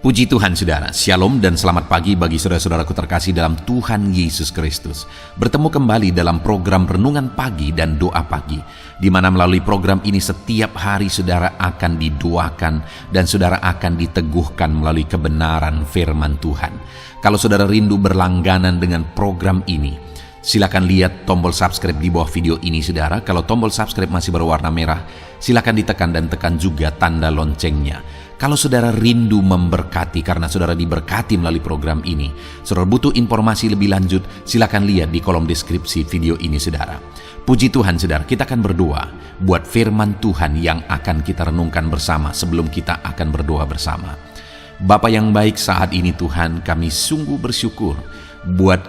Puji Tuhan saudara, Shalom dan selamat pagi bagi saudara-saudaraku terkasih dalam Tuhan Yesus Kristus. Bertemu kembali dalam program Renungan Pagi dan Doa Pagi, di mana melalui program ini setiap hari saudara akan didoakan dan saudara akan diteguhkan melalui kebenaran firman Tuhan. Kalau saudara rindu berlangganan dengan program ini, silakan lihat tombol subscribe di bawah video ini saudara. Kalau tombol subscribe masih berwarna merah, silakan ditekan dan tekan juga tanda loncengnya. Kalau saudara rindu memberkati karena saudara diberkati melalui program ini, saudara butuh informasi lebih lanjut, silakan lihat di kolom deskripsi video ini saudara. Puji Tuhan saudara, kita akan berdoa buat firman Tuhan yang akan kita renungkan bersama sebelum kita akan berdoa bersama. Bapa yang baik, saat ini Tuhan kami sungguh bersyukur buat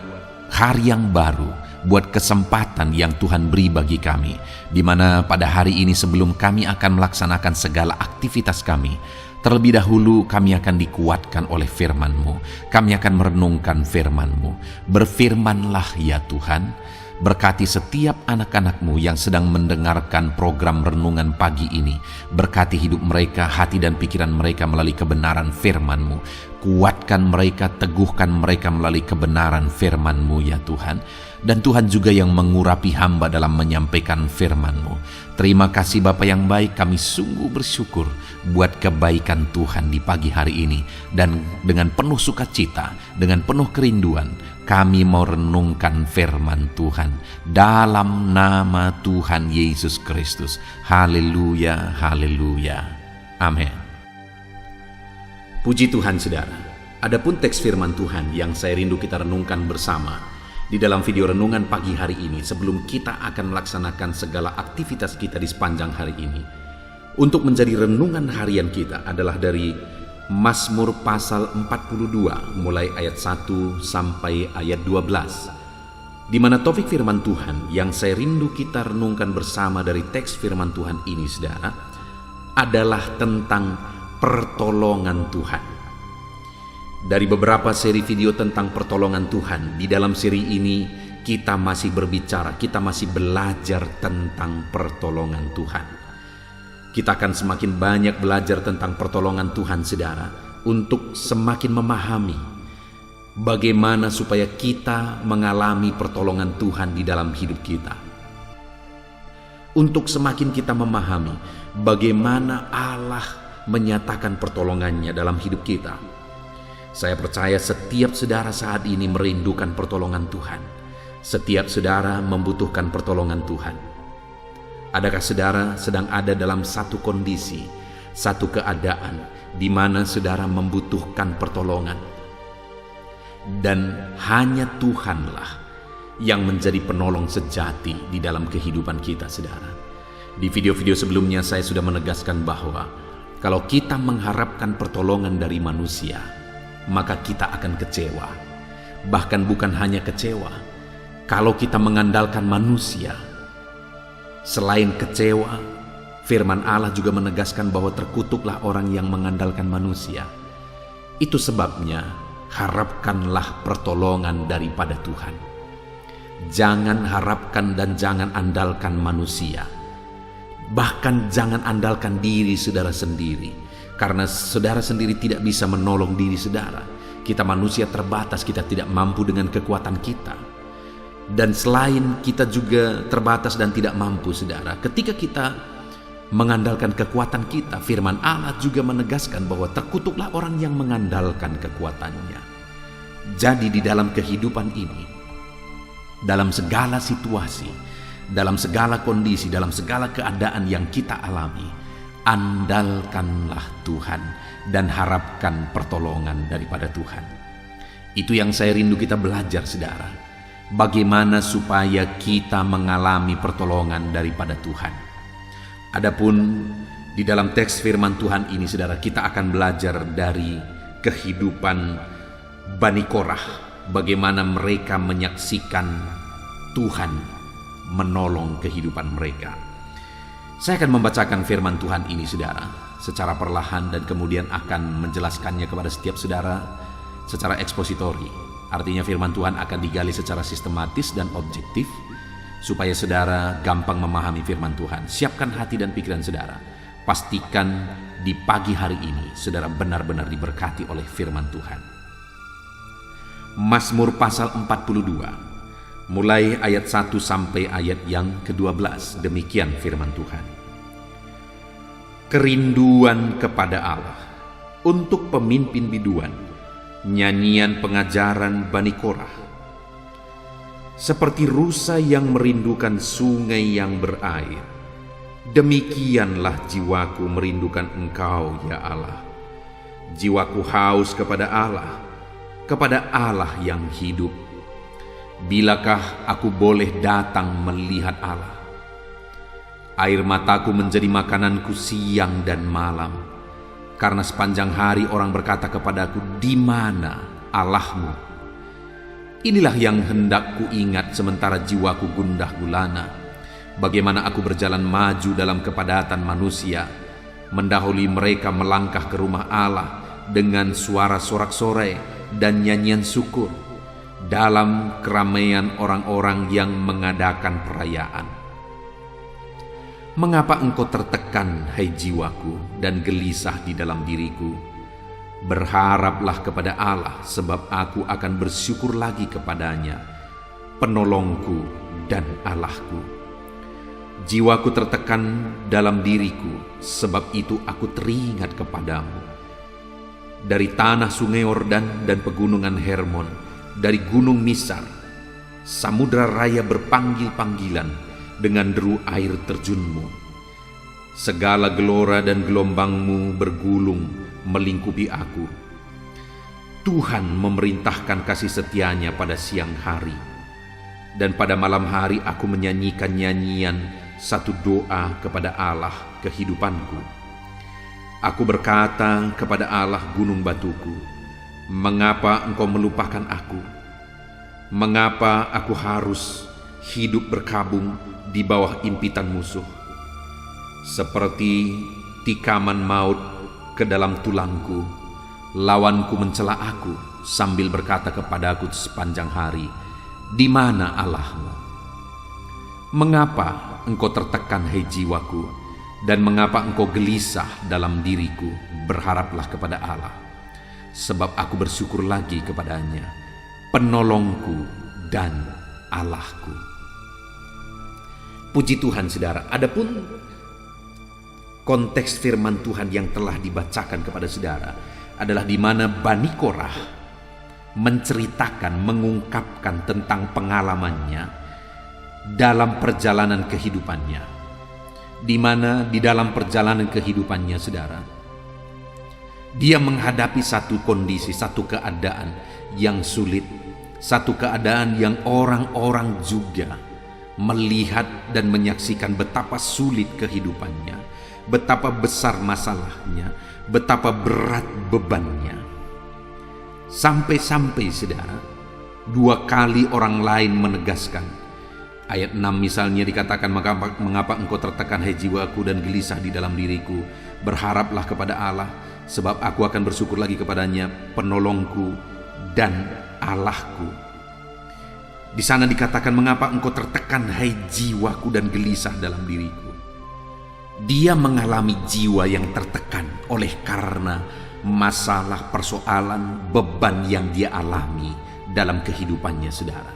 hari yang baru, buat kesempatan yang Tuhan beri bagi kami, di mana pada hari ini sebelum kami akan melaksanakan segala aktivitas kami, terlebih dahulu kami akan dikuatkan oleh firman-Mu. Kami akan merenungkan firman-Mu. Berfirmanlah ya Tuhan, berkati setiap anak-anak-Mu yang sedang mendengarkan program renungan pagi ini. Berkati hidup mereka, hati dan pikiran mereka melalui kebenaran firman-Mu. Kuatkan mereka, teguhkan mereka melalui kebenaran firman-Mu ya Tuhan. Dan Tuhan juga yang mengurapi hamba dalam menyampaikan firman-Mu. Terima kasih Bapa yang baik, kami sungguh bersyukur buat kebaikan Tuhan di pagi hari ini. Dan dengan penuh sukacita, dengan penuh kerinduan, kami mau renungkan firman Tuhan dalam nama Tuhan Yesus Kristus. Haleluya, haleluya. Amin. Puji Tuhan saudara. Adapun teks firman Tuhan yang saya rindu kita renungkan bersama di dalam video renungan pagi hari ini sebelum kita akan melaksanakan segala aktivitas kita di sepanjang hari ini. Untuk menjadi renungan harian kita adalah dari Mazmur pasal 42 mulai ayat 1 sampai ayat 12. Di mana topik firman Tuhan yang saya rindu kita renungkan bersama dari teks firman Tuhan ini saudara adalah tentang pertolongan Tuhan. Dari beberapa seri video tentang pertolongan Tuhan, di dalam seri ini kita masih berbicara, kita masih belajar tentang pertolongan Tuhan. Kita akan semakin banyak belajar tentang pertolongan Tuhan saudara, untuk semakin memahami bagaimana supaya kita mengalami pertolongan Tuhan di dalam hidup kita. Untuk semakin kita memahami bagaimana Allah menyatakan pertolongannya dalam hidup kita. Saya percaya setiap saudara saat ini merindukan pertolongan Tuhan. Setiap saudara membutuhkan pertolongan Tuhan. Adakah saudara sedang ada dalam satu kondisi, satu keadaan di mana saudara membutuhkan pertolongan? Dan hanya Tuhanlah yang menjadi penolong sejati di dalam kehidupan kita saudara. Di video-video sebelumnya saya sudah menegaskan bahwa kalau kita mengharapkan pertolongan dari manusia, maka kita akan kecewa. Bahkan bukan hanya kecewa, kalau kita mengandalkan manusia, selain kecewa, firman Allah juga menegaskan bahwa terkutuklah orang yang mengandalkan manusia. Itu sebabnya harapkanlah pertolongan daripada Tuhan. Jangan harapkan dan jangan andalkan manusia. Bahkan jangan andalkan diri saudara sendiri. Karena saudara sendiri tidak bisa menolong diri saudara. Kita manusia terbatas, kita tidak mampu dengan kekuatan kita. Dan selain kita juga terbatas dan tidak mampu saudara, ketika kita mengandalkan kekuatan kita, firman Allah juga menegaskan bahwa terkutuklah orang yang mengandalkan kekuatannya. Jadi di dalam kehidupan ini, dalam segala situasi, dalam segala kondisi, dalam segala keadaan yang kita alami, andalkanlah Tuhan dan harapkan pertolongan daripada Tuhan. Itu yang saya rindu kita belajar saudara. Bagaimana supaya kita mengalami pertolongan daripada Tuhan. Adapun di dalam teks firman Tuhan ini saudara, kita akan belajar dari kehidupan Bani Korah, bagaimana mereka menyaksikan Tuhan menolong kehidupan mereka. Saya akan membacakan firman Tuhan ini saudara secara perlahan dan kemudian akan menjelaskannya kepada setiap saudara secara ekspositori. Artinya firman Tuhan akan digali secara sistematis dan objektif supaya saudara gampang memahami firman Tuhan. Siapkan hati dan pikiran saudara. Pastikan di pagi hari ini saudara benar-benar diberkati oleh firman Tuhan. Mazmur pasal 42, mulai ayat 1 sampai ayat yang ke-12, demikian firman Tuhan. Kerinduan kepada Allah untuk pemimpin biduan, nyanyian pengajaran Bani Korah. Seperti rusa yang merindukan sungai yang berair, demikianlah jiwaku merindukan Engkau, ya Allah. Jiwaku haus kepada Allah yang hidup. Bilakah aku boleh datang melihat Allah? Air mataku menjadi makananku siang dan malam, karena sepanjang hari orang berkata kepadaku, di mana Allahmu? Inilah yang hendak ku ingat sementara jiwaku gundah gulana. Bagaimana aku berjalan maju dalam kepadatan manusia, mendahului mereka melangkah ke rumah Allah dengan suara sorak-sorai dan nyanyian syukur dalam keramaian orang-orang yang mengadakan perayaan. Mengapa engkau tertekan, hai jiwaku, dan gelisah di dalam diriku? Berharaplah kepada Allah, sebab aku akan bersyukur lagi kepadanya, penolongku dan Allahku. Jiwaku tertekan dalam diriku, sebab itu aku teringat kepadamu. Dari tanah sungai Yordan dan pegunungan Hermon, dari gunung Misar, samudra raya berpanggil-panggilan dengan deru air terjunmu. Segala gelora dan gelombangmu bergulung melingkupi aku. Tuhan memerintahkan kasih setianya pada siang hari, dan pada malam hari aku menyanyikan nyanyian satu doa kepada Allah kehidupanku. Aku berkata kepada Allah gunung batuku, mengapa engkau melupakan aku? Mengapa aku harus hidup berkabung di bawah impitan musuh? Seperti tikaman maut ke dalam tulangku, lawanku mencela aku sambil berkata kepadaku sepanjang hari, di mana Allahmu? Mengapa engkau tertekan, hai jiwaku? Dan mengapa engkau gelisah dalam diriku? Berharaplah kepada Allah, sebab aku bersyukur lagi kepadanya, penolongku dan Allahku. Puji Tuhan, saudara. Adapun konteks firman Tuhan yang telah dibacakan kepada saudara adalah di mana Bani Korah menceritakan, mengungkapkan tentang pengalamannya dalam perjalanan kehidupannya. Di mana di dalam perjalanan kehidupannya, saudara, dia menghadapi satu kondisi, satu keadaan yang sulit, satu keadaan yang orang-orang juga melihat dan menyaksikan betapa sulit kehidupannya, betapa besar masalahnya, betapa berat bebannya. Sampai-sampai, saudara, 2 kali orang lain menegaskan. Ayat 6 misalnya dikatakan, mengapa engkau tertekan, hai jiwaku, dan gelisah di dalam diriku? Berharaplah kepada Allah, sebab aku akan bersyukur lagi kepadanya, penolongku dan Allahku. Di sana dikatakan, mengapa engkau tertekan, hai jiwaku, dan gelisah dalam diriku? Dia mengalami jiwa yang tertekan oleh karena masalah, persoalan, beban yang dia alami dalam kehidupannya, saudara.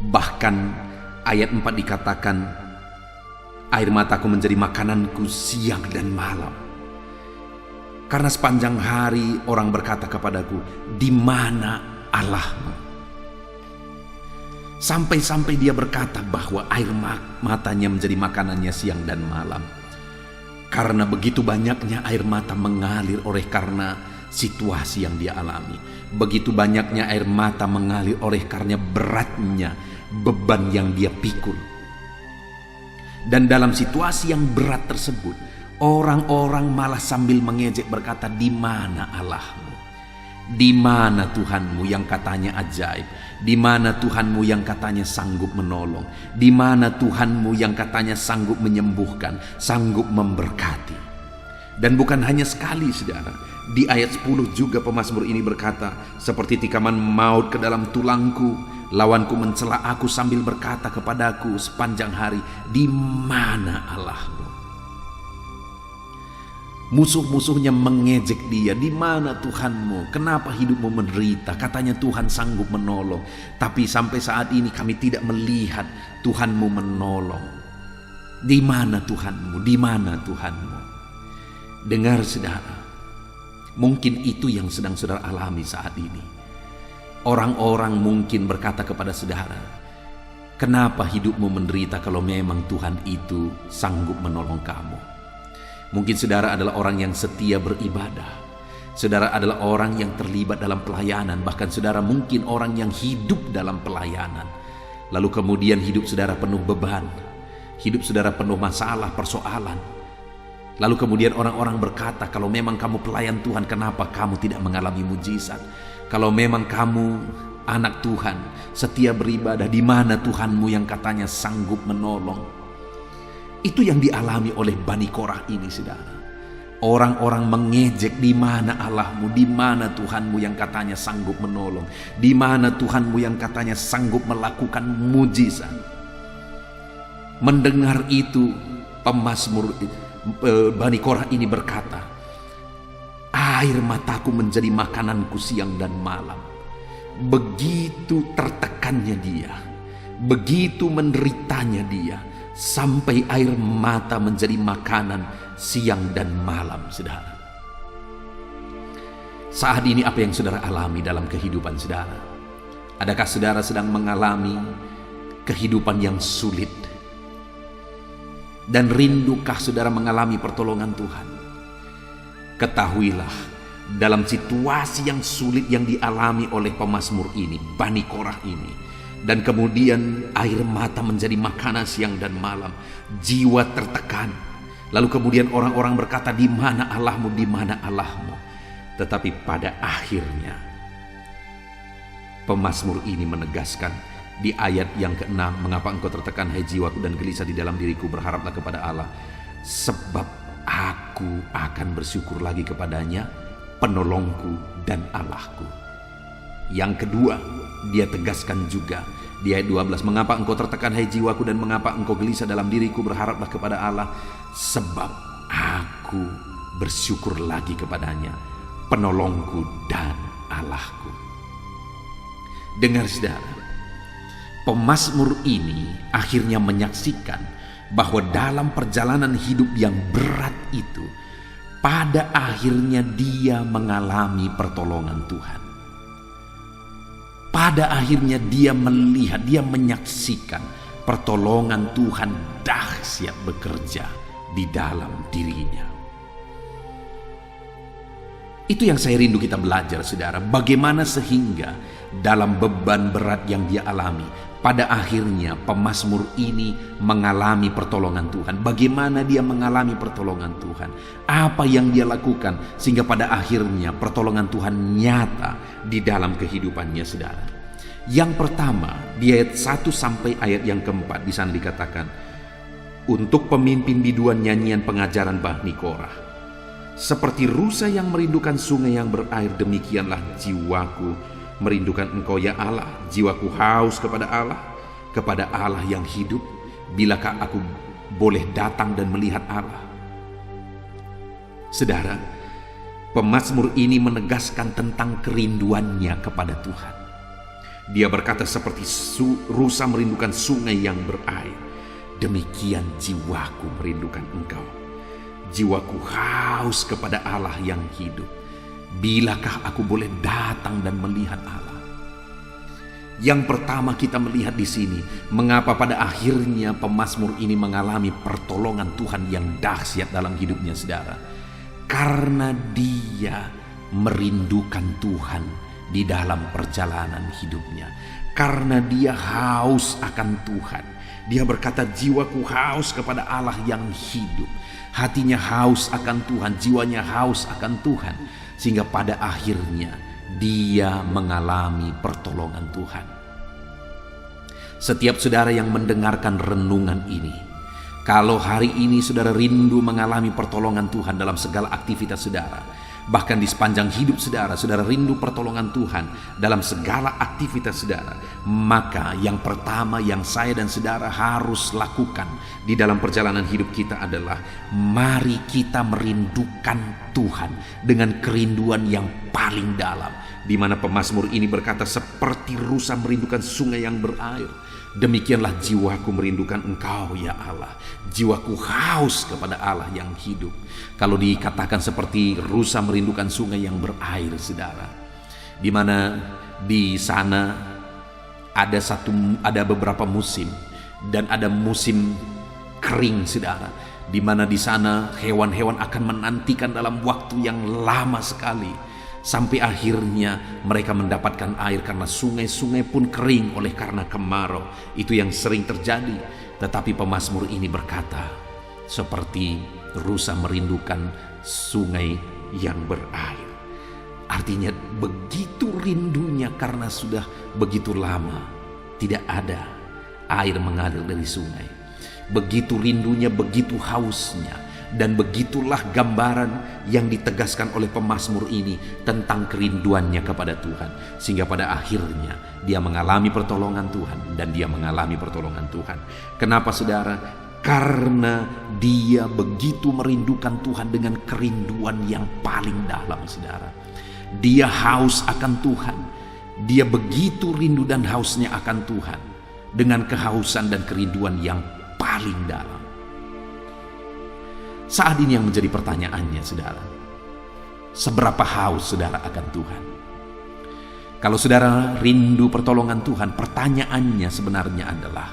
Bahkan ayat 4 dikatakan, air mataku menjadi makananku siang dan malam, karena sepanjang hari orang berkata kepadaku, di mana Allahmu? Sampai-sampai dia berkata bahwa air matanya menjadi makanannya siang dan malam, karena begitu banyaknya air mata mengalir oleh karena situasi yang dia alami. Begitu banyaknya air mata mengalir oleh karena beratnya beban yang dia pikul. Dan dalam situasi yang berat tersebut, orang-orang malah sambil mengejek berkata, di mana Allahmu? Di mana Tuhanmu yang katanya ajaib? Di mana Tuhanmu yang katanya sanggup menolong? Di mana Tuhanmu yang katanya sanggup menyembuhkan, sanggup memberkati? Dan bukan hanya sekali, saudara. Di ayat 10 juga pemazmur ini berkata, seperti tikaman maut ke dalam tulangku, lawanku mencela aku sambil berkata kepadaku sepanjang hari, di mana Allahmu? Musuh-musuhnya mengejek dia, "Di mana Tuhanmu? Kenapa hidupmu menderita? Katanya Tuhan sanggup menolong, tapi sampai saat ini kami tidak melihat Tuhanmu menolong. Di mana Tuhanmu? Di mana Tuhanmu?" Dengar saudara, mungkin itu yang sedang saudara alami saat ini. Orang-orang mungkin berkata kepada saudara, "Kenapa hidupmu menderita kalau memang Tuhan itu sanggup menolong kamu?" Mungkin saudara adalah orang yang setia beribadah. Saudara adalah orang yang terlibat dalam pelayanan. Bahkan saudara mungkin orang yang hidup dalam pelayanan. Lalu kemudian hidup saudara penuh beban. Hidup saudara penuh masalah, persoalan. Lalu kemudian orang-orang berkata, "Kalau memang kamu pelayan Tuhan, kenapa kamu tidak mengalami mujizat? Kalau memang kamu anak Tuhan, setia beribadah, di mana Tuhanmu yang katanya sanggup menolong?" Itu yang dialami oleh Bani Korah ini, saudara. Orang-orang mengejek, "Di mana Allahmu? Di mana Tuhanmu yang katanya sanggup menolong? Di mana Tuhanmu yang katanya sanggup melakukan mujizat?" Mendengar itu, pemazmur Bani Korah ini berkata, "Air mataku menjadi makananku siang dan malam." Begitu tertekannya dia, begitu menderitanya dia, sampai air mata menjadi makanan siang dan malam, saudara. Saat ini apa yang saudara alami dalam kehidupan saudara? Adakah saudara sedang mengalami kehidupan yang sulit? Dan rindukah saudara mengalami pertolongan Tuhan? Ketahuilah, dalam situasi yang sulit yang dialami oleh pemazmur ini, Bani Korah ini, dan kemudian air mata menjadi makanan siang dan malam, jiwa tertekan. Lalu kemudian orang-orang berkata, "Di mana Allahmu? Di mana Allahmu?" Tetapi pada akhirnya pemazmur ini menegaskan di ayat yang ke-6, "Mengapa engkau tertekan, hai jiwaku, dan gelisah di dalam diriku? Berharaplah kepada Allah, sebab aku akan bersyukur lagi kepadanya, penolongku dan Allahku." Yang kedua, dia tegaskan juga di ayat 12, "Mengapa engkau tertekan, hai jiwaku, dan mengapa engkau gelisah dalam diriku? Berharaplah kepada Allah, sebab aku bersyukur lagi kepadanya, penolongku dan Allahku." Dengar saudara, pemazmur ini akhirnya menyaksikan bahwa dalam perjalanan hidup yang berat itu, pada akhirnya dia mengalami pertolongan Tuhan. Pada akhirnya dia melihat, dia menyaksikan pertolongan Tuhan dahsyat bekerja di dalam dirinya. Itu yang saya rindu kita belajar, saudara. Bagaimana sehingga dalam beban berat yang dia alami, pada akhirnya pemazmur ini mengalami pertolongan Tuhan. Bagaimana dia mengalami pertolongan Tuhan? Apa yang dia lakukan sehingga pada akhirnya pertolongan Tuhan nyata di dalam kehidupannya, saudara? Yang pertama, di ayat 1 sampai ayat yang keempat, di sana dikatakan, "Untuk pemimpin biduan nyanyian pengajaran Bani Korah, seperti rusa yang merindukan sungai yang berair, demikianlah jiwaku merindukan Engkau ya Allah. Jiwaku haus kepada Allah yang hidup. Bilakah aku boleh datang dan melihat Allah?" Saudara, pemazmur ini menegaskan tentang kerinduannya kepada Tuhan. Dia berkata, "Seperti rusa merindukan sungai yang berair, demikian jiwaku merindukan Engkau. Jiwaku haus kepada Allah yang hidup. Bilakah aku boleh datang dan melihat Allah?" Yang pertama kita melihat di sini, mengapa pada akhirnya pemazmur ini mengalami pertolongan Tuhan yang dahsyat dalam hidupnya, saudara. Karena dia merindukan Tuhan di dalam perjalanan hidupnya. Karena dia haus akan Tuhan. Dia berkata, "Jiwaku haus kepada Allah yang hidup." Hatinya haus akan Tuhan, jiwanya haus akan Tuhan, sehingga pada akhirnya dia mengalami pertolongan Tuhan. Setiap saudara yang mendengarkan renungan ini, kalau hari ini saudara rindu mengalami pertolongan Tuhan dalam segala aktivitas saudara, Bahkan di sepanjang hidup saudara, saudara rindu pertolongan Tuhan dalam segala aktivitas saudara. Maka yang pertama yang saya dan saudara harus lakukan di dalam perjalanan hidup kita adalah mari kita merindukan Tuhan dengan kerinduan yang paling dalam. Di mana pemazmur ini berkata, seperti rusa merindukan sungai yang berair, demikianlah jiwaku merindukan Engkau ya Allah. Jiwaku haus kepada Allah yang hidup. Kalau dikatakan seperti rusa merindukan sungai yang berair saudara, di mana di sana ada beberapa musim, dan ada musim kering saudara, di mana di sana hewan-hewan akan menantikan dalam waktu yang lama sekali sampai akhirnya mereka mendapatkan air, karena sungai-sungai pun kering oleh karena kemarau. Itu yang sering terjadi. Tetapi pemazmur ini berkata, seperti rusa merindukan sungai yang berair. Artinya begitu rindunya karena sudah begitu lama tidak ada air mengalir dari sungai. Begitu rindunya, begitu hausnya. Dan begitulah gambaran yang ditegaskan oleh pemazmur ini tentang kerinduannya kepada Tuhan. Sehingga pada akhirnya dia mengalami pertolongan Tuhan, dan dia mengalami pertolongan Tuhan. Kenapa saudara? Karena dia begitu merindukan Tuhan dengan kerinduan yang paling dalam saudara. Dia haus akan Tuhan. Dia begitu rindu dan hausnya akan Tuhan, dengan kehausan dan kerinduan yang paling dalam. Saat ini yang menjadi pertanyaannya saudara, seberapa haus saudara akan Tuhan? Kalau saudara rindu pertolongan Tuhan, pertanyaannya sebenarnya adalah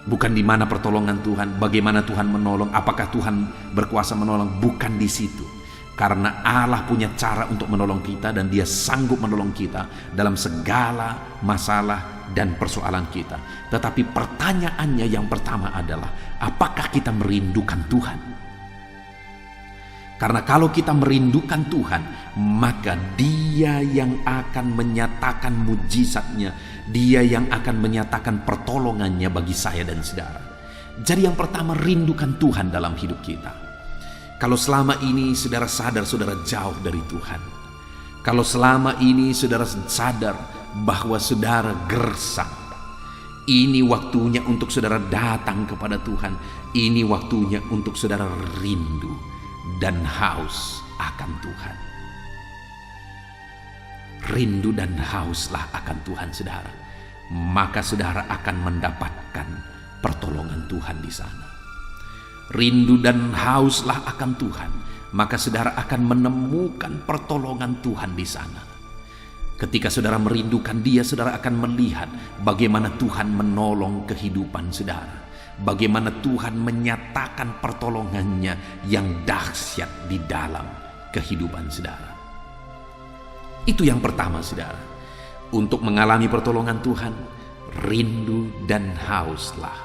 bukan di mana pertolongan Tuhan, bagaimana Tuhan menolong, apakah Tuhan berkuasa menolong, bukan di situ. Karena Allah punya cara untuk menolong kita, dan Dia sanggup menolong kita dalam segala masalah dan persoalan kita. Tetapi pertanyaannya yang pertama adalah, apakah kita merindukan Tuhan? Karena kalau kita merindukan Tuhan, maka Dia yang akan menyatakan mujizatnya, Dia yang akan menyatakan pertolongannya bagi saya dan saudara. Jadi yang pertama, rindukan Tuhan dalam hidup kita. Kalau selama ini saudara sadar saudara jauh dari Tuhan, kalau selama ini saudara sadar bahwa saudara gersang, ini waktunya untuk saudara datang kepada Tuhan. Ini waktunya untuk saudara rindu dan haus akan Tuhan. Rindu dan hauslah akan Tuhan saudara, maka saudara akan mendapatkan pertolongan Tuhan di sana. Rindu dan hauslah akan Tuhan, maka saudara akan menemukan pertolongan Tuhan di sana. Ketika saudara merindukan Dia, saudara akan melihat bagaimana Tuhan menolong kehidupan saudara, bagaimana Tuhan menyatakan pertolongannya yang dahsyat di dalam kehidupan saudara. Itu yang pertama saudara. Untuk mengalami pertolongan Tuhan, rindu dan hauslah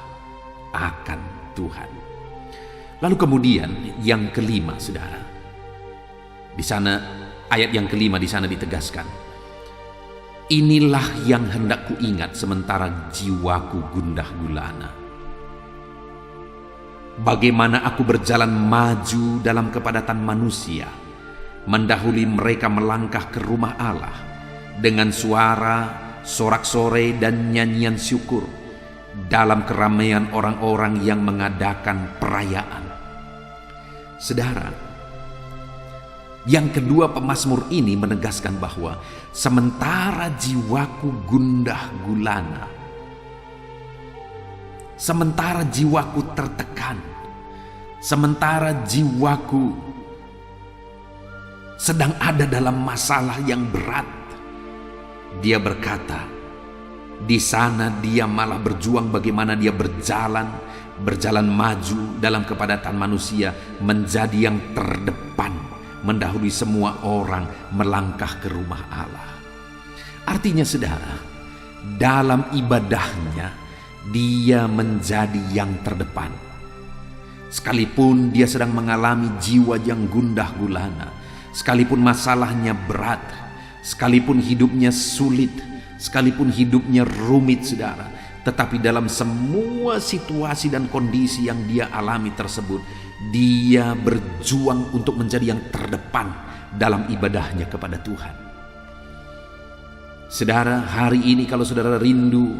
akan Tuhan. Lalu kemudian yang kelima saudara, di sana ayat yang kelima di sana ditegaskan, inilah yang hendak ku ingat sementara jiwaku gundah gulana. Bagaimana aku berjalan maju dalam kepadatan manusia, mendahului mereka melangkah ke rumah Allah dengan suara sorak-sorai dan nyanyian syukur dalam keramaian orang-orang yang mengadakan perayaan. Saudara, yang kedua pemazmur ini menegaskan bahwa sementara jiwaku gundah gulana, sementara jiwaku tertekan, sementara jiwaku sedang ada dalam masalah yang berat, dia berkata, di sana dia malah berjuang bagaimana dia berjalan maju dalam kepadatan manusia, menjadi yang terdepan, mendahului semua orang melangkah ke rumah Allah. Artinya saudara, dalam ibadahnya dia menjadi yang terdepan. Sekalipun dia sedang mengalami jiwa yang gundah gulana, sekalipun masalahnya berat, sekalipun hidupnya sulit, sekalipun hidupnya rumit saudara, Tetapi dalam semua situasi dan kondisi yang dia alami tersebut, dia berjuang untuk menjadi yang terdepan dalam ibadahnya kepada Tuhan. Saudara, hari ini kalau saudara rindu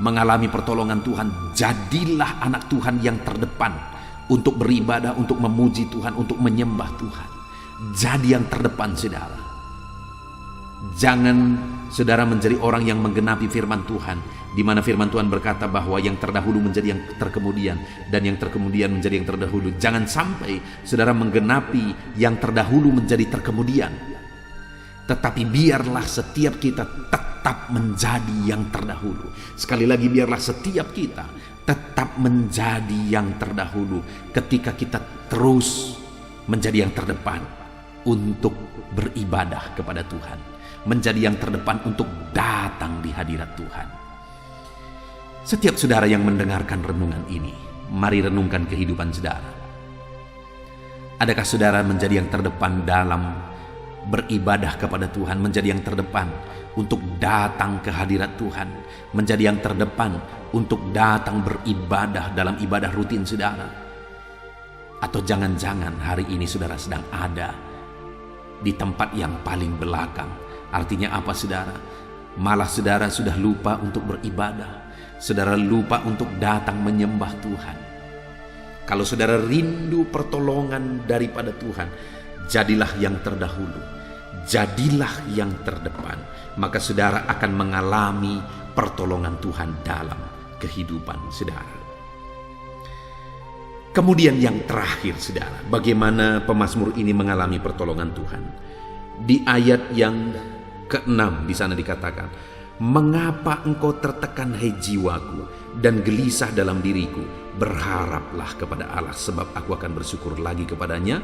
mengalami pertolongan Tuhan, jadilah anak Tuhan yang terdepan untuk beribadah, untuk memuji Tuhan, untuk menyembah Tuhan. Jadi yang terdepan, saudara. Jangan saudara menjadi orang yang menggenapi firman Tuhan, di mana firman Tuhan berkata bahwa yang terdahulu menjadi yang terkemudian, dan yang terkemudian menjadi yang terdahulu. Jangan sampai saudara menggenapi yang terdahulu menjadi terkemudian. Tetapi biarlah setiap kita tetap menjadi yang terdahulu. Sekali lagi, biarlah setiap kita tetap menjadi yang terdahulu ketika kita terus menjadi yang terdepan untuk beribadah kepada Tuhan, menjadi yang terdepan untuk datang di hadirat Tuhan. Setiap saudara yang mendengarkan renungan ini, mari renungkan kehidupan saudara. Adakah saudara menjadi yang terdepan dalam beribadah kepada Tuhan, menjadi yang terdepan untuk datang ke hadirat Tuhan, menjadi yang terdepan untuk datang beribadah dalam ibadah rutin saudara? Atau jangan-jangan hari ini saudara sedang ada di tempat yang paling belakang? Artinya apa, saudara? Malah saudara sudah lupa untuk beribadah, saudara lupa untuk datang menyembah Tuhan. Kalau saudara rindu pertolongan daripada Tuhan, jadilah yang terdahulu, jadilah yang terdepan, maka saudara akan mengalami pertolongan Tuhan dalam kehidupan saudara. Kemudian yang terakhir, saudara, bagaimana pemazmur ini mengalami pertolongan Tuhan? Di ayat yang ke-6 di sana dikatakan, "Mengapa engkau tertekan, hai jiwaku, dan gelisah dalam diriku? Berharaplah kepada Allah, sebab aku akan bersyukur lagi kepadanya,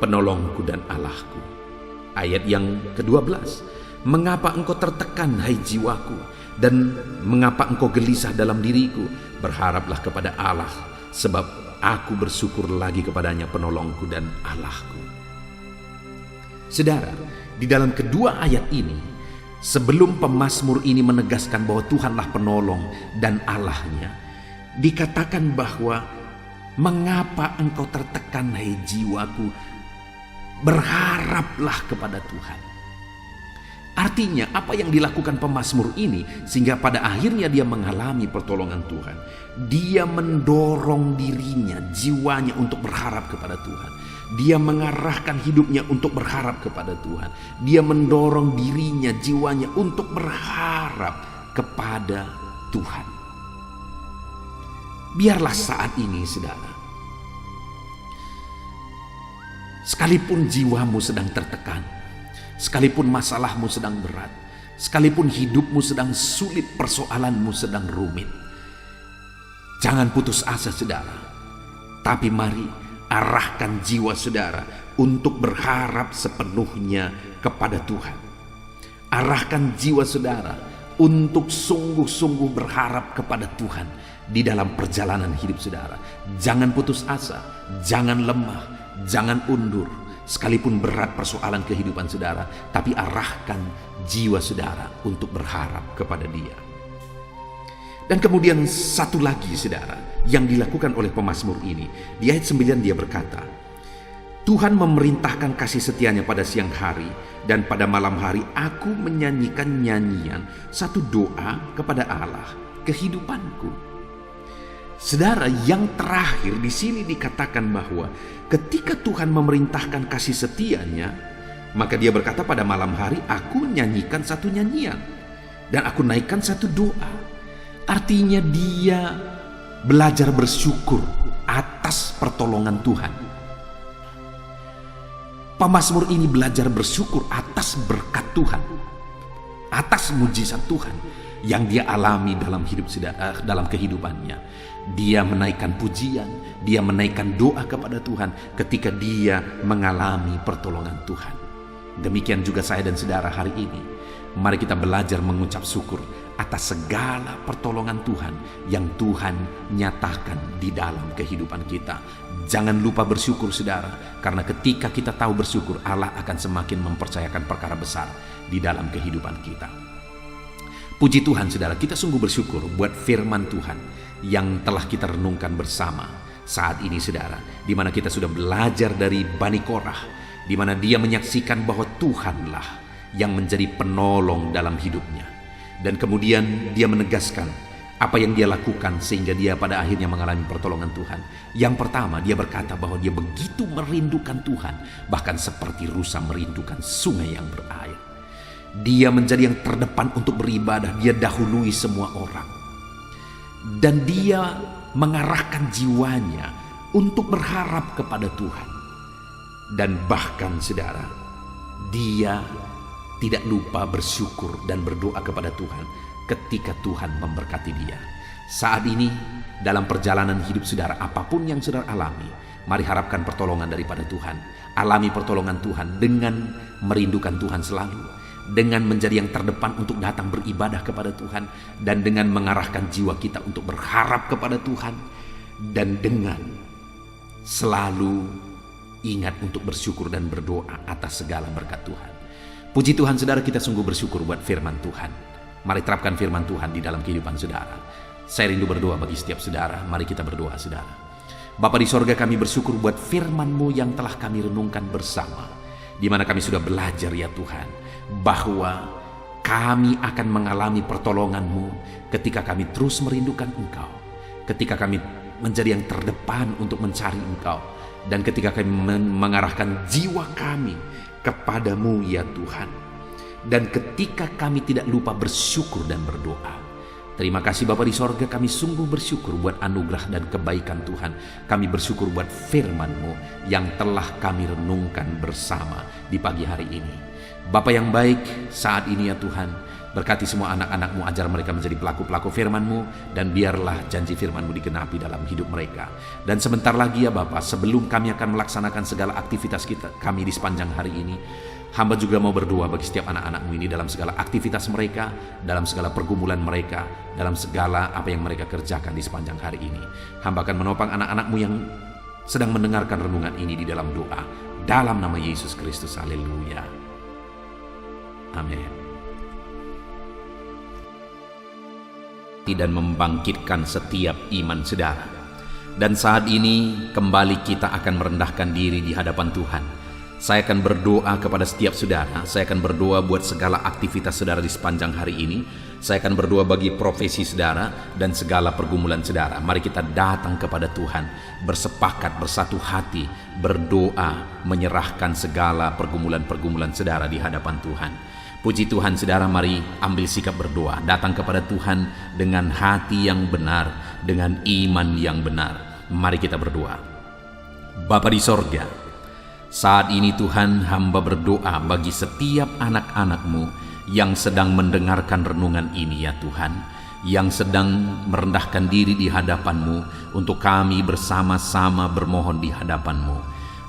penolongku dan Allahku." Ayat yang ke-12, "Mengapa engkau tertekan, hai jiwaku, dan mengapa engkau gelisah dalam diriku? Berharaplah kepada Allah, sebab aku bersyukur lagi kepadanya, penolongku dan Allahku." Saudara, di dalam kedua ayat ini, sebelum pemazmur ini menegaskan bahwa Tuhanlah penolong dan Allahnya, dikatakan bahwa mengapa engkau tertekan, hai jiwaku, berharaplah kepada Tuhan. Artinya apa yang dilakukan pemazmur ini sehingga pada akhirnya dia mengalami pertolongan Tuhan. Dia mendorong dirinya, jiwanya untuk berharap kepada Tuhan. Dia mengarahkan hidupnya untuk berharap kepada Tuhan. Dia mendorong dirinya, jiwanya untuk berharap kepada Tuhan. Biarlah saat ini, saudara, sekalipun jiwamu sedang tertekan, sekalipun masalahmu sedang berat, sekalipun hidupmu sedang sulit, persoalanmu sedang rumit, jangan putus asa, saudara. Tapi mari arahkan jiwa saudara untuk berharap sepenuhnya kepada Tuhan. Arahkan jiwa saudara untuk sungguh-sungguh berharap kepada Tuhan di dalam perjalanan hidup saudara. Jangan putus asa, jangan lemah, jangan undur. Sekalipun berat persoalan kehidupan saudara, tapi arahkan jiwa saudara untuk berharap kepada Dia. Dan kemudian satu lagi, saudara, yang dilakukan oleh pemazmur ini, di ayat 9 dia berkata, "Tuhan memerintahkan kasih setianya pada siang hari, dan pada malam hari aku menyanyikan nyanyian, satu doa kepada Allah kehidupanku." Saudara, yang terakhir di sini dikatakan bahwa ketika Tuhan memerintahkan kasih setianya, maka dia berkata, pada malam hari aku nyanyikan satu nyanyian dan aku naikkan satu doa. Artinya dia belajar bersyukur atas pertolongan Tuhan. Pemazmur ini belajar bersyukur atas berkat Tuhan, atas mujizat Tuhan yang dia alami dalam kehidupannya. Dia menaikkan pujian, dia menaikkan doa kepada Tuhan ketika dia mengalami pertolongan Tuhan. Demikian juga saya dan saudara hari ini. Mari kita belajar mengucap syukur atas segala pertolongan Tuhan yang Tuhan nyatakan di dalam kehidupan kita. Jangan lupa bersyukur, saudara, karena ketika kita tahu bersyukur, Allah akan semakin mempercayakan perkara besar di dalam kehidupan kita. Puji Tuhan saudara, kita sungguh bersyukur buat firman Tuhan yang telah kita renungkan bersama saat ini saudara, di mana kita sudah belajar dari Bani Korah, di mana dia menyaksikan bahwa Tuhanlah yang menjadi penolong dalam hidupnya. Dan kemudian dia menegaskan apa yang dia lakukan sehingga dia pada akhirnya mengalami pertolongan Tuhan. Yang pertama, dia berkata bahwa dia begitu merindukan Tuhan, bahkan seperti rusa merindukan sungai yang berair. Dia menjadi yang terdepan untuk beribadah, dia dahului semua orang. Dan dia mengarahkan jiwanya untuk berharap kepada Tuhan. Dan bahkan saudara, dia tidak lupa bersyukur dan berdoa kepada Tuhan ketika Tuhan memberkati dia. Saat ini dalam perjalanan hidup saudara, apapun yang saudara alami, mari harapkan pertolongan daripada Tuhan. Alami pertolongan Tuhan dengan merindukan Tuhan selalu, dengan menjadi yang terdepan untuk datang beribadah kepada Tuhan, dan dengan mengarahkan jiwa kita untuk berharap kepada Tuhan, dan dengan selalu ingat untuk bersyukur dan berdoa atas segala berkat Tuhan. Puji Tuhan saudara, kita sungguh bersyukur buat firman Tuhan. Mari terapkan firman Tuhan di dalam kehidupan saudara. Saya rindu berdoa bagi setiap saudara. Mari kita berdoa saudara. Bapa di sorga, kami bersyukur buat firman-Mu yang telah kami renungkan bersama, di mana kami sudah belajar ya Tuhan, bahwa kami akan mengalami pertolongan-Mu ketika kami terus merindukan Engkau, ketika kami menjadi yang terdepan untuk mencari Engkau, dan ketika kami mengarahkan jiwa kami kepadamu ya Tuhan, dan ketika kami tidak lupa bersyukur dan berdoa. Terima kasih Bapa di sorga, kami sungguh bersyukur buat anugerah dan kebaikan Tuhan. Kami bersyukur buat firman-Mu yang telah kami renungkan bersama di pagi hari ini. Bapa yang baik, saat ini ya Tuhan, berkati semua anak-anak-Mu, ajar mereka menjadi pelaku-pelaku firman-Mu, dan biarlah janji firman-Mu digenapi dalam hidup mereka. Dan sebentar lagi ya Bapa, sebelum kami akan melaksanakan segala aktivitas kami di sepanjang hari ini, hamba juga mau berdoa bagi setiap anak-anak-Mu ini dalam segala aktivitas mereka, dalam segala pergumulan mereka, dalam segala apa yang mereka kerjakan di sepanjang hari ini. Hamba akan menopang anak-anak-Mu yang sedang mendengarkan renungan ini di dalam doa, dalam nama Yesus Kristus. Haleluya. Amin. Dan membangkitkan setiap iman saudara. Dan saat ini kembali kita akan merendahkan diri di hadapan Tuhan. Saya akan berdoa kepada setiap saudara. Saya akan berdoa buat segala aktivitas saudara di sepanjang hari ini. Saya akan berdoa bagi profesi saudara dan segala pergumulan saudara. Mari kita datang kepada Tuhan, bersepakat, bersatu hati, berdoa, menyerahkan segala pergumulan-pergumulan saudara di hadapan Tuhan. Puji Tuhan saudara, mari ambil sikap berdoa, datang kepada Tuhan dengan hati yang benar, dengan iman yang benar. Mari kita berdoa. Bapa di sorga, saat ini Tuhan, hamba berdoa bagi setiap anak-anak-Mu yang sedang mendengarkan renungan ini ya Tuhan, yang sedang merendahkan diri di hadapan-Mu untuk kami bersama-sama bermohon di hadapan-Mu.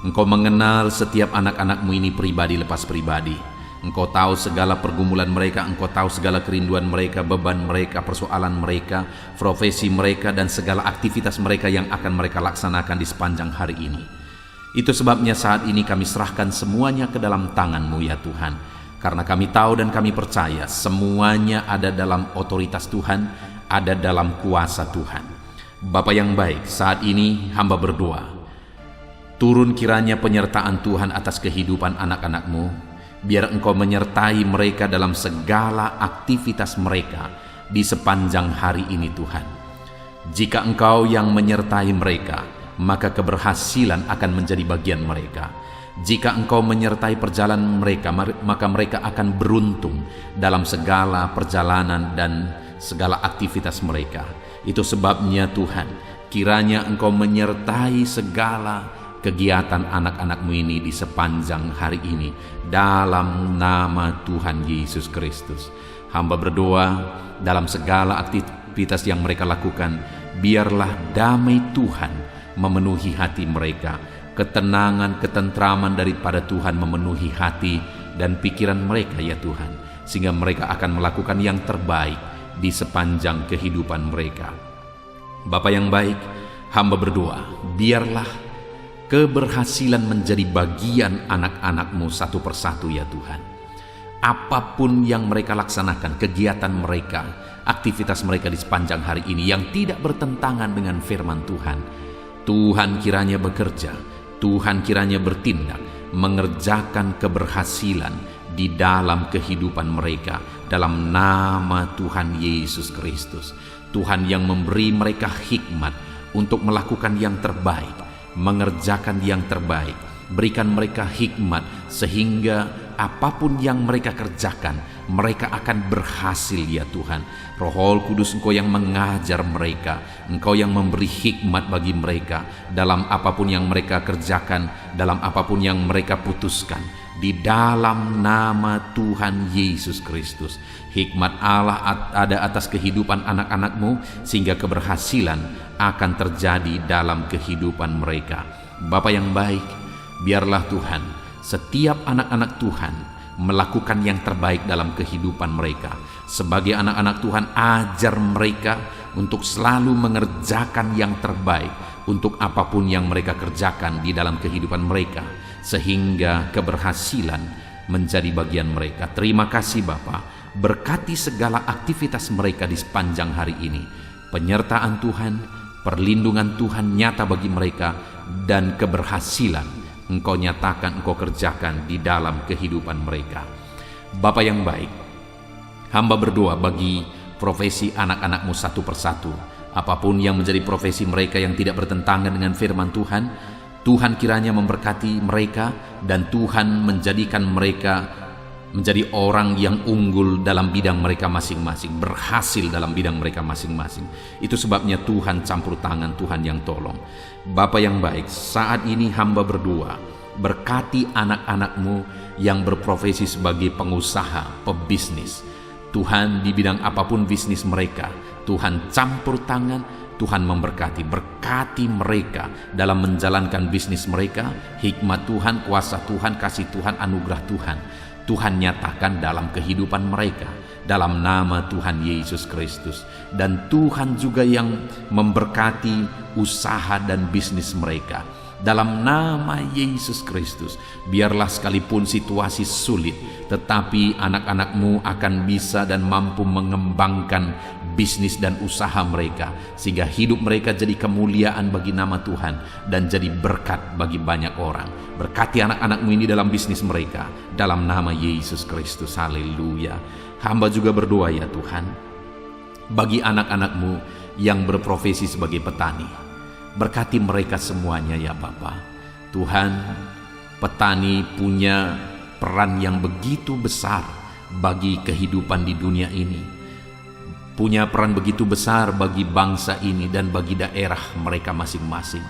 Engkau mengenal setiap anak-anak-Mu ini pribadi lepas pribadi. Engkau tahu segala pergumulan mereka, Engkau tahu segala kerinduan mereka, beban mereka, persoalan mereka, profesi mereka, dan segala aktivitas mereka yang akan mereka laksanakan di sepanjang hari ini. Itu sebabnya saat ini kami serahkan semuanya ke dalam tangan-Mu ya Tuhan. Karena kami tahu dan kami percaya semuanya ada dalam otoritas Tuhan, ada dalam kuasa Tuhan. Bapa yang baik, saat ini hamba berdoa, turun kiranya penyertaan Tuhan atas kehidupan anak-anak-Mu. Biar Engkau menyertai mereka dalam segala aktivitas mereka di sepanjang hari ini Tuhan. Jika Engkau yang menyertai mereka, maka keberhasilan akan menjadi bagian mereka. Jika Engkau menyertai perjalanan mereka, maka mereka akan beruntung dalam segala perjalanan dan segala aktivitas mereka. Itu sebabnya Tuhan, kiranya Engkau menyertai segala kegiatan anak-anak-Mu ini di sepanjang hari ini, dalam nama Tuhan Yesus Kristus. Hamba berdoa dalam segala aktivitas yang mereka lakukan, biarlah damai Tuhan memenuhi hati mereka, ketenangan, ketentraman daripada Tuhan memenuhi hati dan pikiran mereka ya Tuhan, sehingga mereka akan melakukan yang terbaik di sepanjang kehidupan mereka. Bapa yang baik, hamba berdoa, biarlah keberhasilan menjadi bagian anak-anak-Mu satu persatu ya Tuhan. apapun yang mereka laksanakan, kegiatan mereka, aktivitas mereka di sepanjang hari ini yang tidak bertentangan dengan firman Tuhan, Tuhan kiranya bekerja, Tuhan kiranya bertindak, mengerjakan keberhasilan di dalam kehidupan mereka dalam nama Tuhan Yesus Kristus. Tuhan yang memberi mereka hikmat untuk melakukan yang terbaik, mengerjakan yang terbaik. Berikan mereka hikmat sehingga apapun yang mereka kerjakan, mereka akan berhasil ya Tuhan. Roh Kudus, Engkau yang mengajar mereka, Engkau yang memberi hikmat bagi mereka dalam apapun yang mereka kerjakan, dalam apapun yang mereka putuskan. Di dalam nama Tuhan Yesus Kristus, hikmat Allah ada atas kehidupan anak-anak-Mu sehingga keberhasilan akan terjadi dalam kehidupan mereka. Bapa yang baik, biarlah Tuhan, setiap anak-anak Tuhan melakukan yang terbaik dalam kehidupan mereka. Sebagai anak-anak Tuhan, ajar mereka untuk selalu mengerjakan yang terbaik untuk apapun yang mereka kerjakan di dalam kehidupan mereka, sehingga keberhasilan menjadi bagian mereka. Terima kasih Bapa, berkati segala aktivitas mereka di sepanjang hari ini. Penyertaan Tuhan, perlindungan Tuhan nyata bagi mereka, dan keberhasilan Engkau nyatakan, Engkau kerjakan di dalam kehidupan mereka. Bapa yang baik, hamba berdoa bagi profesi anak-anak-Mu satu persatu. Apapun yang menjadi profesi mereka yang tidak bertentangan dengan firman Tuhan, Tuhan kiranya memberkati mereka dan Tuhan menjadikan mereka menjadi orang yang unggul dalam bidang mereka masing-masing, berhasil dalam bidang mereka masing-masing. Itu sebabnya Tuhan campur tangan, Tuhan yang tolong. Bapa yang baik, saat ini hamba berdoa, berkati anak-anak-Mu yang berprofesi sebagai pengusaha, pebisnis. Tuhan, di bidang apapun bisnis mereka, Tuhan campur tangan, Tuhan memberkati. Berkati mereka dalam menjalankan bisnis mereka. Hikmat Tuhan, kuasa Tuhan, kasih Tuhan, anugerah Tuhan, Tuhan nyatakan dalam kehidupan mereka dalam nama Tuhan Yesus Kristus. Dan Tuhan juga yang memberkati usaha dan bisnis mereka dalam nama Yesus Kristus. Biarlah sekalipun situasi sulit, tetapi anak-anak-Mu akan bisa dan mampu mengembangkan bisnis dan usaha mereka, sehingga hidup mereka jadi kemuliaan bagi nama Tuhan dan jadi berkat bagi banyak orang. Berkati anak-anak-Mu ini dalam bisnis mereka dalam nama Yesus Kristus. Haleluya. Hamba juga berdoa ya Tuhan, bagi anak-anak-Mu yang berprofesi sebagai petani. Berkati mereka semuanya ya Bapa. Tuhan, petani punya peran yang begitu besar bagi kehidupan di dunia ini. Punya peran begitu besar bagi bangsa ini dan bagi daerah mereka masing-masing,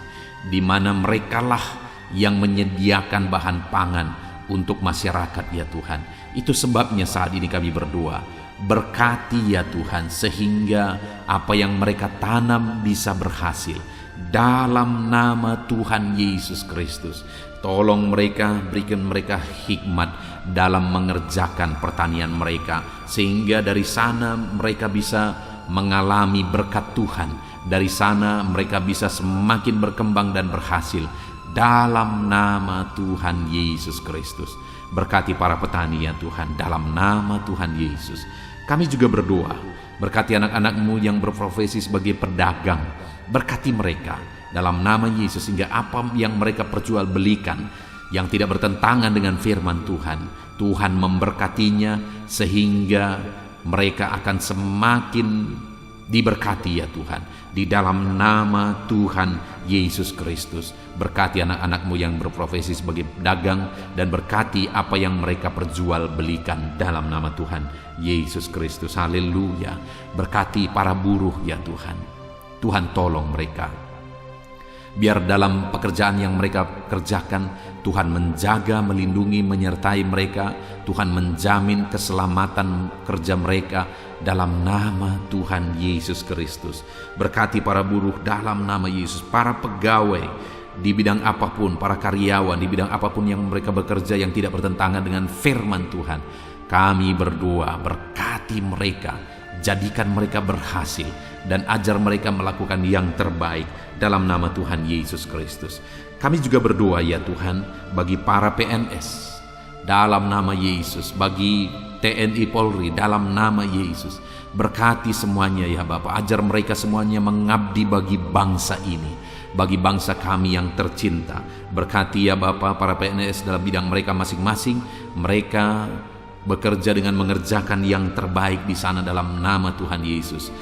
di mana merekalah yang menyediakan bahan pangan untuk masyarakat ya Tuhan. Itu sebabnya saat ini kami berdoa, berkati ya Tuhan, sehingga apa yang mereka tanam bisa berhasil dalam nama Tuhan Yesus Kristus. Tolong mereka, berikan mereka hikmat dalam mengerjakan pertanian mereka, sehingga dari sana mereka bisa mengalami berkat Tuhan. Dari sana mereka bisa semakin berkembang dan berhasil dalam nama Tuhan Yesus Kristus. Berkati para petani ya Tuhan dalam nama Tuhan Yesus. Kami juga berdoa, berkati anak-anak-Mu yang berprofesi sebagai pedagang. Berkati mereka dalam nama Yesus, sehingga apa yang mereka perjualbelikan yang tidak bertentangan dengan firman Tuhan, Tuhan memberkatinya sehingga mereka akan semakin diberkati ya Tuhan di dalam nama Tuhan Yesus Kristus. Berkati anak-anak-Mu yang berprofesi sebagai pedagang dan berkati apa yang mereka perjualbelikan dalam nama Tuhan Yesus Kristus. Haleluya. Berkati para buruh ya Tuhan. Tuhan tolong mereka, biar dalam pekerjaan yang mereka kerjakan, Tuhan menjaga, melindungi, menyertai mereka. Tuhan menjamin keselamatan kerja mereka dalam nama Tuhan Yesus Kristus. Berkati para buruh dalam nama Yesus, para pegawai di bidang apapun, para karyawan di bidang apapun yang mereka bekerja yang tidak bertentangan dengan firman Tuhan. Kami berdoa, berkati mereka, jadikan mereka berhasil, dan ajar mereka melakukan yang terbaik dalam nama Tuhan Yesus Kristus. Kami juga berdoa ya Tuhan bagi para PNS, dalam nama Yesus. Bagi TNI Polri, dalam nama Yesus, berkati semuanya ya Bapa. Ajar mereka semuanya mengabdi bagi bangsa ini, bagi bangsa kami yang tercinta. Berkati ya Bapa para PNS dalam bidang mereka masing-masing. Mereka bekerja dengan mengerjakan yang terbaik di sana dalam nama Tuhan Yesus.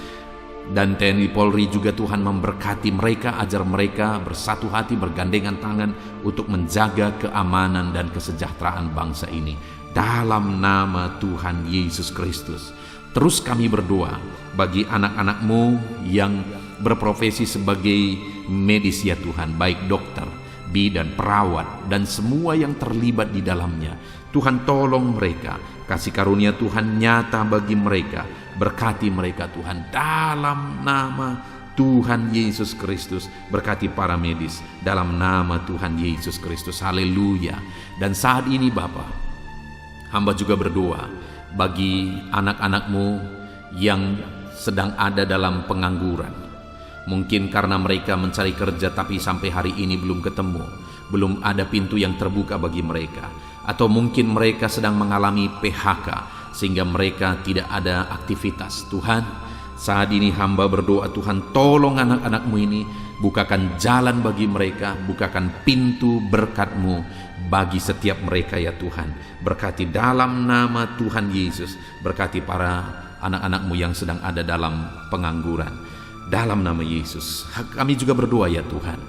Dan TNI Polri juga Tuhan memberkati mereka, ajar mereka bersatu hati, bergandengan tangan untuk menjaga keamanan dan kesejahteraan bangsa ini dalam nama Tuhan Yesus Kristus. Terus kami berdoa bagi anak-anak-Mu yang berprofesi sebagai medis ya Tuhan, baik dokter, bidan, perawat, dan semua yang terlibat di dalamnya. Tuhan tolong mereka, kasih karunia Tuhan nyata bagi mereka, berkati mereka Tuhan dalam nama Tuhan Yesus Kristus. Berkati para medis dalam nama Tuhan Yesus Kristus. Haleluya. Dan saat ini Bapa, hamba juga berdoa bagi anak-anak-Mu yang sedang ada dalam pengangguran. Mungkin karena mereka mencari kerja tapi sampai hari ini belum ketemu, belum ada pintu yang terbuka bagi mereka. Atau mungkin mereka sedang mengalami PHK sehingga mereka tidak ada aktivitas. Tuhan, saat ini hamba berdoa Tuhan, tolong anak-anak-Mu ini, bukakan jalan bagi mereka, bukakan pintu berkat-Mu bagi setiap mereka ya Tuhan. Berkati dalam nama Tuhan Yesus, berkati para anak-anak-Mu yang sedang ada dalam pengangguran dalam nama Yesus. Kami juga berdoa ya Tuhan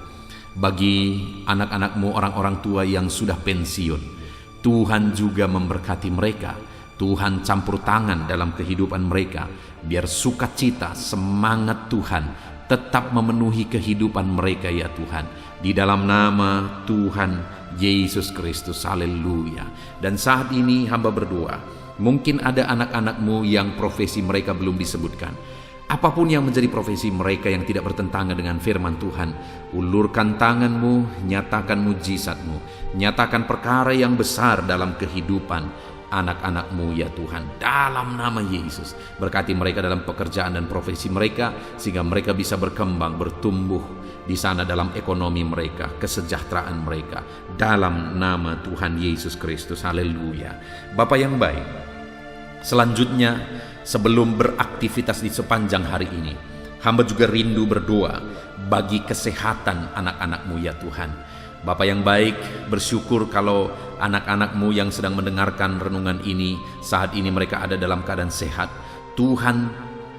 bagi anak-anak-Mu, orang-orang tua yang sudah pensiun. Tuhan juga memberkati mereka. Tuhan campur tangan dalam kehidupan mereka, biar sukacita, semangat Tuhan tetap memenuhi kehidupan mereka ya Tuhan, di dalam nama Tuhan Yesus Kristus. Haleluya. Dan saat ini hamba berdoa, mungkin ada anak-anak-Mu yang profesi mereka belum disebutkan. Apapun yang menjadi profesi mereka yang tidak bertentangan dengan firman Tuhan, ulurkan tangan-Mu, nyatakan mujizat-Mu, nyatakan perkara yang besar dalam kehidupan anak-anak-Mu ya Tuhan, dalam nama Yesus. Berkati mereka dalam pekerjaan dan profesi mereka, sehingga mereka bisa berkembang, bertumbuh di sana dalam ekonomi mereka, kesejahteraan mereka, dalam nama Tuhan Yesus Kristus. Haleluya. Bapa yang baik, selanjutnya sebelum beraktivitas di sepanjang hari ini, hamba juga rindu berdoa bagi kesehatan anak-anak-Mu ya Tuhan. Bapa yang baik, bersyukur kalau anak-anak-Mu yang sedang mendengarkan renungan ini, saat ini mereka ada dalam keadaan sehat. Tuhan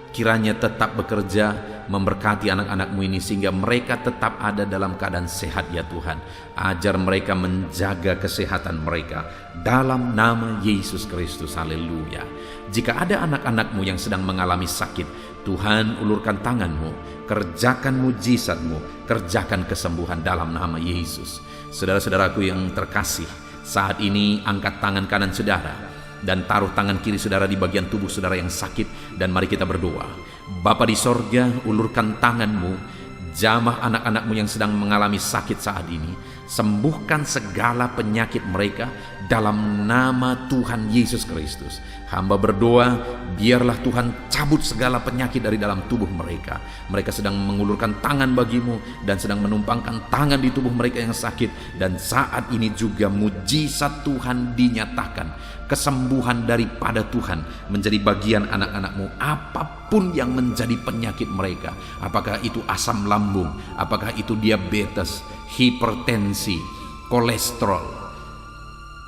kiranya tetap bekerja memberkati anak-anak-Mu ini sehingga mereka tetap ada dalam keadaan sehat ya Tuhan. Ajar mereka menjaga kesehatan mereka dalam nama Yesus Kristus. Haleluya. Jika ada anak-anak-Mu yang sedang mengalami sakit, Tuhan ulurkan tangan-Mu, kerjakan mujizat-Mu, kerjakan kesembuhan dalam nama Yesus. Saudara-saudaraku yang terkasih, saat ini angkat tangan kanan saudara dan taruh tangan kiri saudara di bagian tubuh saudara yang sakit, dan mari kita berdoa. Bapa di sorga, ulurkan tangan-Mu, jamah anak-anak-Mu yang sedang mengalami sakit saat ini, sembuhkan segala penyakit mereka dalam nama Tuhan Yesus Kristus. Hamba berdoa, biarlah Tuhan cabut segala penyakit dari dalam tubuh mereka. Mereka sedang mengulurkan tangan bagi-Mu dan sedang menumpangkan tangan di tubuh mereka yang sakit. Dan saat ini juga mujizat Tuhan dinyatakan, kesembuhan daripada Tuhan menjadi bagian anak-anak-Mu. Apapun yang menjadi penyakit mereka, apakah itu asam lambung, apakah itu diabetes, hipertensi, kolesterol,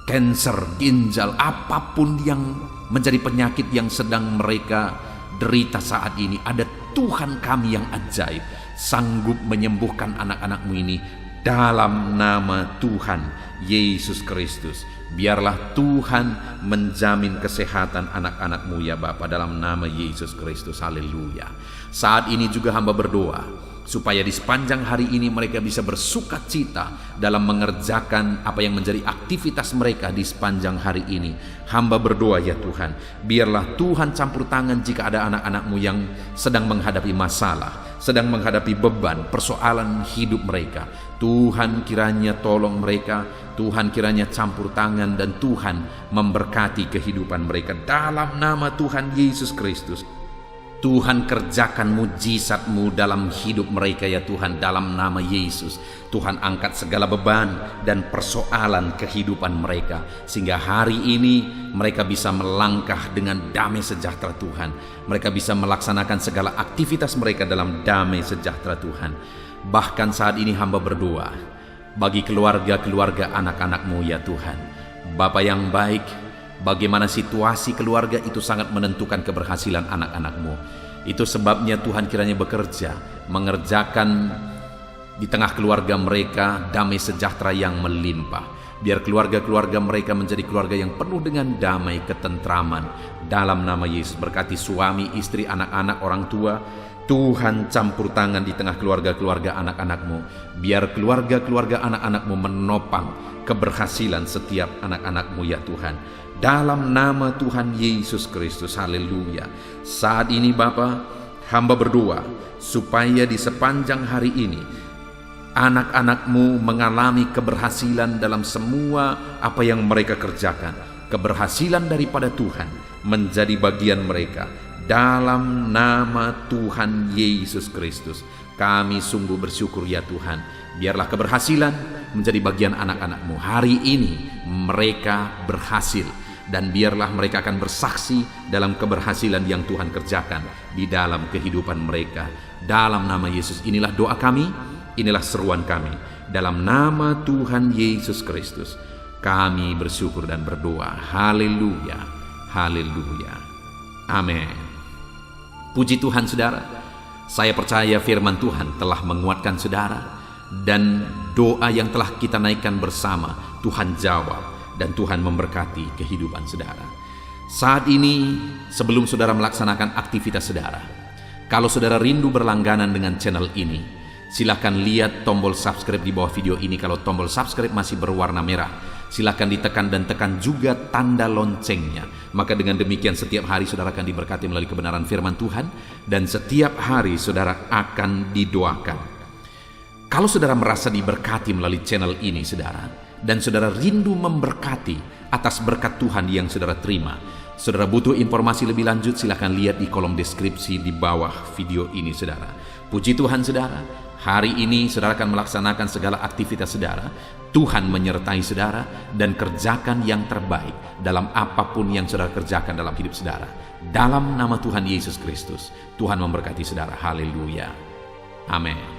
kanker ginjal, apapun yang menjadi penyakit yang sedang mereka derita saat ini, ada Tuhan kami yang ajaib sanggup menyembuhkan anak-anak-Mu ini dalam nama Tuhan Yesus Kristus. Biarlah Tuhan menjamin kesehatan anak-anak-Mu ya Bapa, dalam nama Yesus Kristus. Haleluya. Saat ini juga hamba berdoa supaya di sepanjang hari ini mereka bisa bersukacita dalam mengerjakan apa yang menjadi aktivitas mereka di sepanjang hari ini. Hamba berdoa ya Tuhan, biarlah Tuhan campur tangan jika ada anak-anak-Mu yang sedang menghadapi masalah, sedang menghadapi beban, persoalan hidup mereka. Tuhan kiranya tolong mereka, Tuhan kiranya campur tangan, dan Tuhan memberkati kehidupan mereka dalam nama Tuhan Yesus Kristus. Tuhan, kerjakan mujizat-Mu dalam hidup mereka ya Tuhan, dalam nama Yesus. Tuhan, angkat segala beban dan persoalan kehidupan mereka, sehingga hari ini mereka bisa melangkah dengan damai sejahtera Tuhan. Mereka bisa melaksanakan segala aktivitas mereka dalam damai sejahtera Tuhan. Bahkan saat ini hamba berdoa bagi keluarga-keluarga anak-anak-Mu ya Tuhan. Bapa yang baik, bagaimana situasi keluarga itu sangat menentukan keberhasilan anak-anak-Mu. Itu sebabnya Tuhan kiranya bekerja, mengerjakan di tengah keluarga mereka damai sejahtera yang melimpah. Biar keluarga-keluarga mereka menjadi keluarga yang penuh dengan damai ketentraman. Dalam nama Yesus, berkati suami, istri, anak-anak, orang tua. Tuhan, campur tangan di tengah keluarga-keluarga anak-anak-Mu. Biar keluarga-keluarga anak-anak-Mu menopang keberhasilan setiap anak-anak-Mu ya Tuhan. Dalam nama Tuhan Yesus Kristus, haleluya. Saat ini Bapa, hamba berdoa supaya di sepanjang hari ini anak-anak-Mu mengalami keberhasilan dalam semua apa yang mereka kerjakan. Keberhasilan daripada Tuhan menjadi bagian mereka. Dalam nama Tuhan Yesus Kristus, kami sungguh bersyukur ya Tuhan. Biarlah keberhasilan menjadi bagian anak-anak-Mu. Hari ini mereka berhasil, dan biarlah mereka akan bersaksi dalam keberhasilan yang Tuhan kerjakan di dalam kehidupan mereka. Dalam nama Yesus, inilah doa kami, inilah seruan kami. Dalam nama Tuhan Yesus Kristus, kami bersyukur dan berdoa. Haleluya, haleluya, amin. Puji Tuhan saudara, saya percaya firman Tuhan telah menguatkan saudara, dan doa yang telah kita naikkan bersama Tuhan jawab, dan Tuhan memberkati kehidupan saudara. Saat ini sebelum saudara melaksanakan aktivitas saudara, kalau saudara rindu berlangganan dengan channel ini, silakan lihat tombol subscribe di bawah video ini. Kalau tombol subscribe masih berwarna merah, silakan ditekan dan tekan juga tanda loncengnya. Maka dengan demikian setiap hari saudara akan diberkati melalui kebenaran firman Tuhan, dan setiap hari saudara akan didoakan. Kalau saudara merasa diberkati melalui channel ini saudara, dan saudara rindu memberkati atas berkat Tuhan yang saudara terima, saudara butuh informasi lebih lanjut, silakan lihat di kolom deskripsi di bawah video ini saudara. Puji Tuhan saudara, hari ini saudara akan melaksanakan segala aktivitas saudara. Tuhan menyertai saudara, dan kerjakan yang terbaik dalam apapun yang saudara kerjakan dalam hidup saudara. Dalam nama Tuhan Yesus Kristus, Tuhan memberkati saudara. Haleluya, amin.